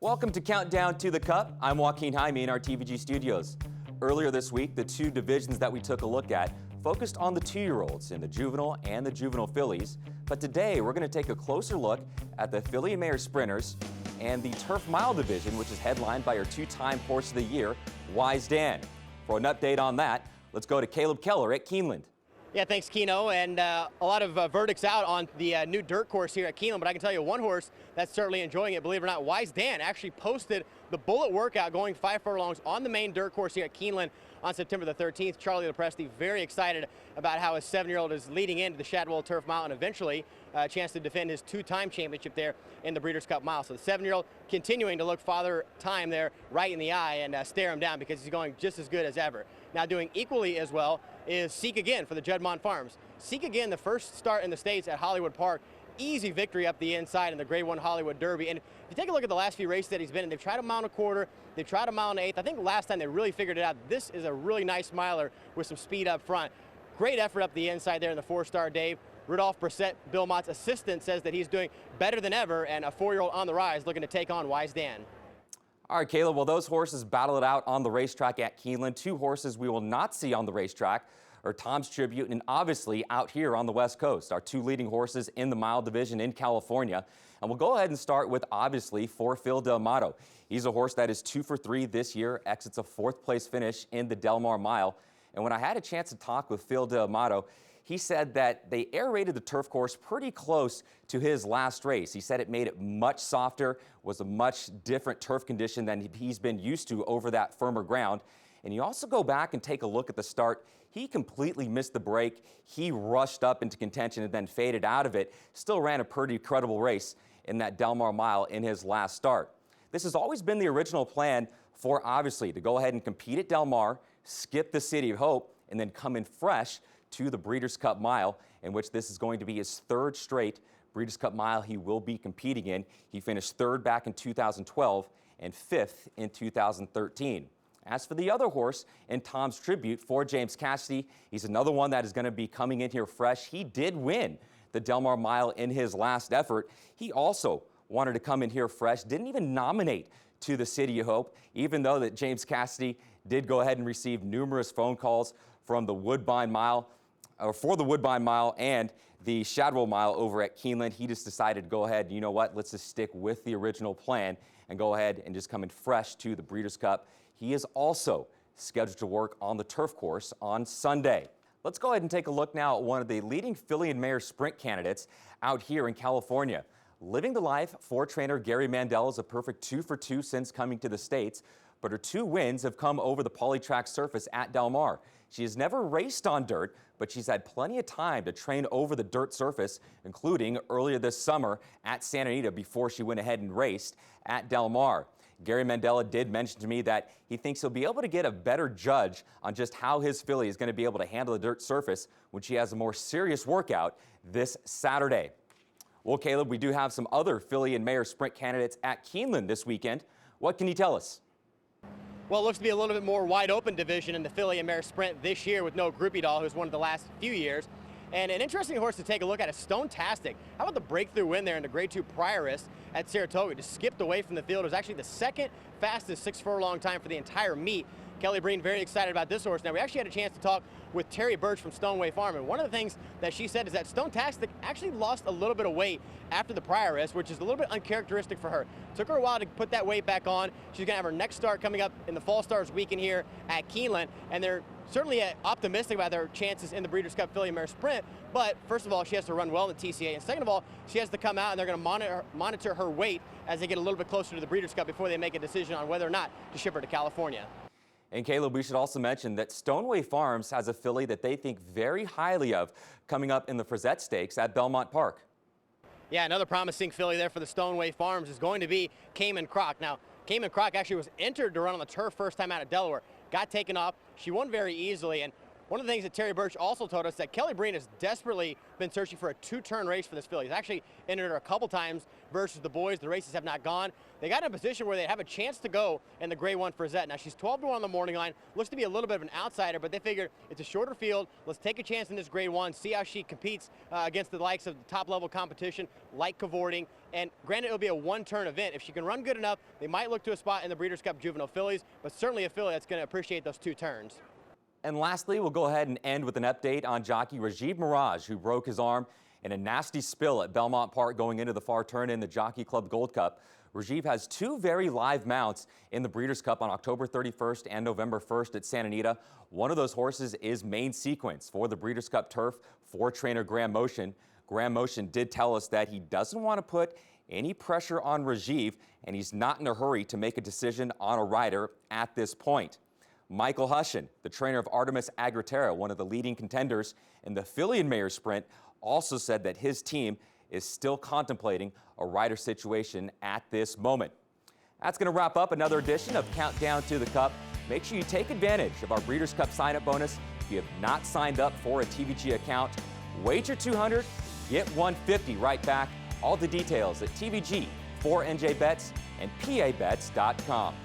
Welcome to Countdown to the Cup. I'm Joaquin, Jaime in our TVG studios. Earlier this week, the two divisions that we took a look at focused on the 2-year-olds in the juvenile and the juvenile fillies. But today, we're going to take a closer look at the Filly and Mare sprinters and the turf mile division, which is headlined by our 2-time Horse of the Year, Wise Dan. For an update on that, let's go to Keller at Keeneland. Yeah, thanks, Keno. And a lot of verdicts out on the new dirt course here at Keeneland, but I can tell you one horse that's certainly enjoying it, believe it or not. Wise Dan actually posted the bullet workout going 5 furlongs on the main dirt course here at Keeneland on September the 13th. Charlie LaPresti very excited about how his 7-year-old is leading into the Shadwell Turf Mile and eventually a chance to defend his 2-time championship there in the Breeders' Cup Mile. So the 7-year-old continuing to look Father Time there right in the eye and stare him down because he's going just as good as ever. Now doing equally as well is Seek Again for the Juddmonte Farms. Seek Again, the first start in the States at Hollywood Park. Easy victory up the inside in the Grade 1 Hollywood Derby. And if you take a look at the last few races that he's been in, they've tried a mile and a quarter, they've tried a mile and an eighth. I think last time they really figured it out. This is a really nice miler with some speed up front. Great effort up the inside there in the 4-star Dave. Rudolph Brissett, Bill Mott's assistant, says that he's doing better than ever, and a 4-year-old on the rise looking to take on Wise Dan. All right, Caleb, well, those horses battle it out on the racetrack at Keeneland. 2 horses we will not see on the racetrack are Tom's Tribute and obviously out here on the West Coast, our 2 leading horses in the mile division in California. And we'll go ahead and start with, obviously, for Phil D'Amato. He's a horse that is 2 for 3 this year, exits a 4th place finish in the Del Mar Mile. And when I had a chance to talk with Phil D'Amato, he said that they aerated the turf course pretty close to his last race. He said it made it much softer, was a much different turf condition than he's been used to over that firmer ground. And you also go back and take a look at the start. He completely missed the break. He rushed up into contention and then faded out of it. Still ran a pretty credible race in that Del Mar Mile in his last start. This has always been the original plan for, obviously, to go ahead and compete at Del Mar, skip the City of Hope, and then come in fresh to the Breeders' Cup Mile, in which this is going to be his 3rd straight Breeders' Cup Mile he will be competing in. He finished 3rd back in 2012 and 5th in 2013. As for the other horse in Tom's Tribute for James Cassidy, he's another one that is going to be coming in here fresh. He did win the Del Mar Mile in his last effort. He also wanted to come in here fresh, didn't even nominate to the City of Hope, even though that James Cassidy did go ahead and receive numerous phone calls from the Woodbine Mile, or for the Woodbine Mile and the Shadwell Mile over at Keeneland. He just decided to go ahead, you know what, let's just stick with the original plan and go ahead and just come in fresh to the Breeders' Cup. He is also scheduled to work on the turf course on Sunday. Let's go ahead and take a look now at one of the leading Filly and Mare sprint candidates out here in California. Living the life for trainer Gary Mandel is a perfect 2 for 2 since coming to the States, but her 2 wins have come over the polytrack surface at Del Mar. She has never raced on dirt, but she's had plenty of time to train over the dirt surface, including earlier this summer at Santa Anita before she went ahead and raced at Del Mar. Gary Mandela did mention to me that he thinks he'll be able to get a better judge on just how his filly is going to be able to handle the dirt surface when she has a more serious workout this Saturday. Well, Caleb, we do have some other Filly and Mare sprint candidates at Keeneland this weekend. What can you tell us? Well, it looks to be a little bit more wide open division in the Filly and Mare sprint this year with no Groupie Doll, who's won the last few years. And an interesting horse to take a look at is Stone-tastic. How about the breakthrough win there in the Grade 2 Prioress at Saratoga? Just skipped away from the field. It was actually the 2nd fastest 6-furlong time for the entire meet. Kelly Breen very excited about this horse. Now, we actually had a chance to talk with Terry Birch from Stoneway Farm, and one of the things that she said is that Stone-tastic actually lost a little bit of weight after the Prioress, which is a little bit uncharacteristic for her. Took her a while to put that weight back on. She's going to have her next start coming up in the Fall Stars weekend here at Keeneland, and they're certainly optimistic about their chances in the Breeders' Cup Filly and Mare Sprint, but first of all, she has to run well in the TCA, and second of all, she has to come out and they're going to monitor her weight as they get a little bit closer to the Breeders' Cup before they make a decision on whether or not to ship her to California. And Caleb, we should also mention that Stoneway Farms has a filly that they think very highly of coming up in the Frazette Stakes at Belmont Park. Yeah, another promising filly there for the Stoneway Farms is going to be Cayman Croc. Now, Cayman Croc actually was entered to run on the turf first time out of Delaware, got taken off. She won very easily, and One of the things that Terry Birch also told us that Kelly Breen has desperately been searching for a two-turn race for this filly. He's actually entered her a couple times versus the boys. The races have not gone. They got in a position where they have a chance to go in the Grade 1 Frisette. Now, she's 12-1 on the morning line. Looks to be a little bit of an outsider, but they figured it's a shorter field. Let's take a chance in this Grade 1, see how she competes against the likes of the top-level competition, like cavorting. And granted, it'll be a one-turn event. If she can run good enough, they might look to a spot in the Breeders' Cup Juvenile Fillies, but certainly a filly that's going to appreciate those two turns. And lastly, we'll go ahead and end with an update on jockey Rajiv Mirage, who broke his arm in a nasty spill at Belmont Park going into the far turn in the Jockey Club Gold Cup. Rajiv has two very live mounts in the Breeders' Cup on October 31st and November 1st at Santa Anita. One of those horses is Main Sequence for the Breeders' Cup turf for trainer Graham Motion. Graham Motion did tell us that he doesn't want to put any pressure on Rajiv, and he's not in a hurry to make a decision on a rider at this point. Michael Hushin, the trainer of Artemis Agritera, one of the leading contenders in the Filly and Mare Sprint, also said that his team is still contemplating a rider situation at this moment. That's going to wrap up another edition of Countdown to the Cup. Make sure you take advantage of our Breeders' Cup sign-up bonus. If you have not signed up for a TVG account, wager $200, get $150 right back. All the details at TVG, 4NJ Bets, and PABets.com.